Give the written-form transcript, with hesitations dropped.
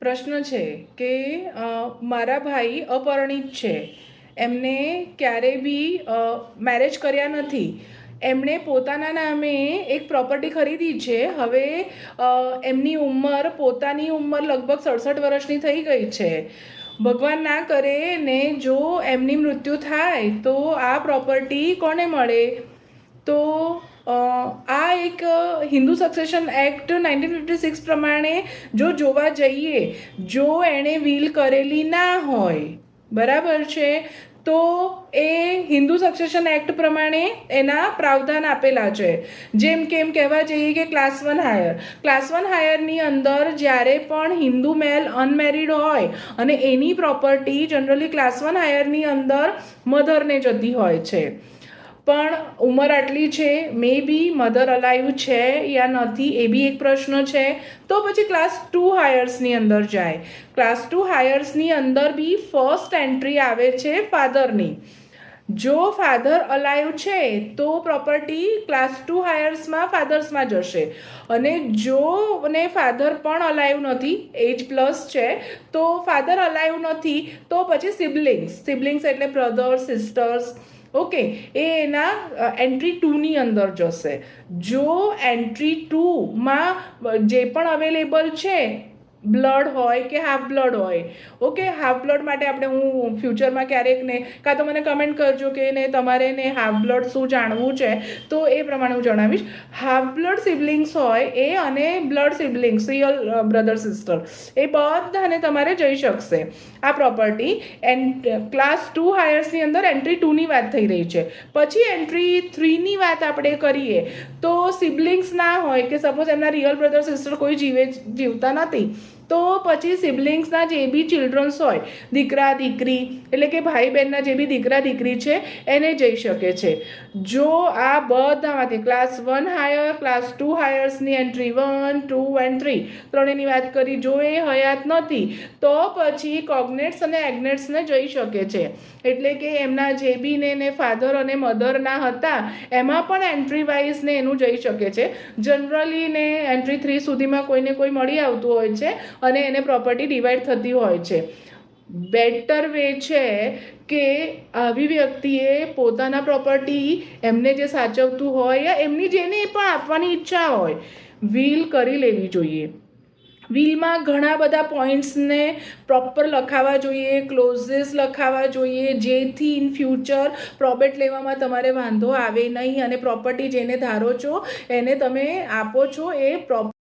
પ્રશ્ન છે કે મારા ભાઈ અપરિણિત છે, એમને ક્યારેય બી મેરેજ કર્યા નથી, એમણે પોતાના નામે એક પ્રોપર્ટી ખરીદી છે. હવે એમની ઉંમર પોતાની ઉંમર લગભગ 67 વર્ષની થઈ ગઈ છે. ભગવાન ના કરે ને જો એમની મૃત્યુ થાય તો આ પ્રોપર્ટી કોને મળે? તો આ એક હિન્દુ સક્સેશન એક્ટ 1956 પ્રમાણે જો જોવા જઈએ, જો એણે વિલ કરેલી ના હોય, બરાબર છે, તો એ હિન્દુ સક્સેશન એક્ટ પ્રમાણે એના પ્રાવધાન આપેલા છે. જેમ કે એમ કહેવા જઈએ કે ક્લાસ 1 હાયર, ક્લાસ 1 હાયરની અંદર જ્યારે પણ હિન્દુ મેલ અનમેરિડ હોય અને એની પ્રોપર્ટી જનરલી ક્લાસ 1 હાયરની અંદર મધરને જતી હોય છે. પણ ઉંમર આટલી છે, મે બી મધર અલાઈવ છે યા નથી, એ બી એક પ્રશ્ન છે. તો પછી ક્લાસ 2 હાયર્સની અંદર જાય. ક્લાસ 2 હાયર્સની અંદર બી ફર્સ્ટ એન્ટ્રી આવે છે ફાધરની. જો ફાધર અલાઈવ છે તો પ્રોપર્ટી ક્લાસ 2 હાયર્સમાં ફાધર્સમાં જશે, અને જો ને ફાધર પણ અલાઈવ નથી, એજ પ્લસ છે, તો ફાધર અલાઈવ નથી તો પછી સિબલિંગ્સ એટલે બ્રધર્સ, સિસ્ટર્સ, ઓકે, એ એના એન્ટ્રી 2ની અંદર જશે. જો એન્ટ્રી 2માં જે પણ અવેલેબલ છે, બ્લડ હોય કે હાફ બ્લડ હોય, ઓકે, હાફ બ્લડ માટે આપણે હું ફ્યુચરમાં ક્યારેક ને કાં તો મને કમેન્ટ કરજો કે ને તમારે ને હાફ બ્લડ શું જાણવું છે, તો એ પ્રમાણે હું જણાવીશ. હાફ બ્લડ સિબલિંગ્સ હોય એ અને blood siblings, real brother sister, એ બધાને તમારે જઈ શકશે આ પ્રોપર્ટી. એન્ડ ક્લાસ 2 હાયર્સની અંદર એન્ટ્રી 2ની વાત થઈ રહી છે. પછી એન્ટ્રી 3ની વાત આપણે કરીએ તો સિબલિંગ્સ ના હોય, કે સપોઝ એમના રિયલ બ્રધર સિસ્ટર કોઈ જીવતા નથી, તો પછી સિબલિંગ્સના જે બી ચિલ્ડ્રન્સ હોય, દીકરા દીકરી એટલે કે ભાઈ બહેનના જે બી દીકરા દીકરી છે એને જઈ શકે છે. જો આ બધામાંથી ક્લાસ 1 હાયર, ક્લાસ 2 હાયર્સની એન્ટ્રી 1, 2 એન્ડ 3 ત્રણેયની વાત કરી, જો એ હયાત નથી તો પછી કોગ્નેટ્સ અને એગ્નેટ્સને જઈ શકે છે. એટલે કે એમના જે બી ને ફાધર અને મધર ના હતા એમાં પણ એન્ટ્રી વાઇઝ ને એનું જઈ શકે છે. જનરલી ને એન્ટ્રી 3 સુધીમાં કોઈને કોઈ મળી આવતું હોય છે અને એને પ્રોપર્ટી ડિવાઈડ થતી હોય છે. બેટર વે છે કે આવી વ્યક્તિએ પોતાના પ્રોપર્ટી એમને જે સાચવતું હોય યા એમની જેને પણ આપવાની ઈચ્છા હોય, વિલ કરી લેવી જોઈએ. વિલમાં ઘણા બધા પોઈન્ટ્સને પ્રોપર લખાવા જોઈએ, ક્લોઝિસ લખાવા જોઈએ, જેથી ઇન ફ્યુચર પ્રોબેટ લેવામાં તમારે વાંધો આવે નહીં અને પ્રોપર્ટી જેને ધારો છો એને તમે આપો છો એ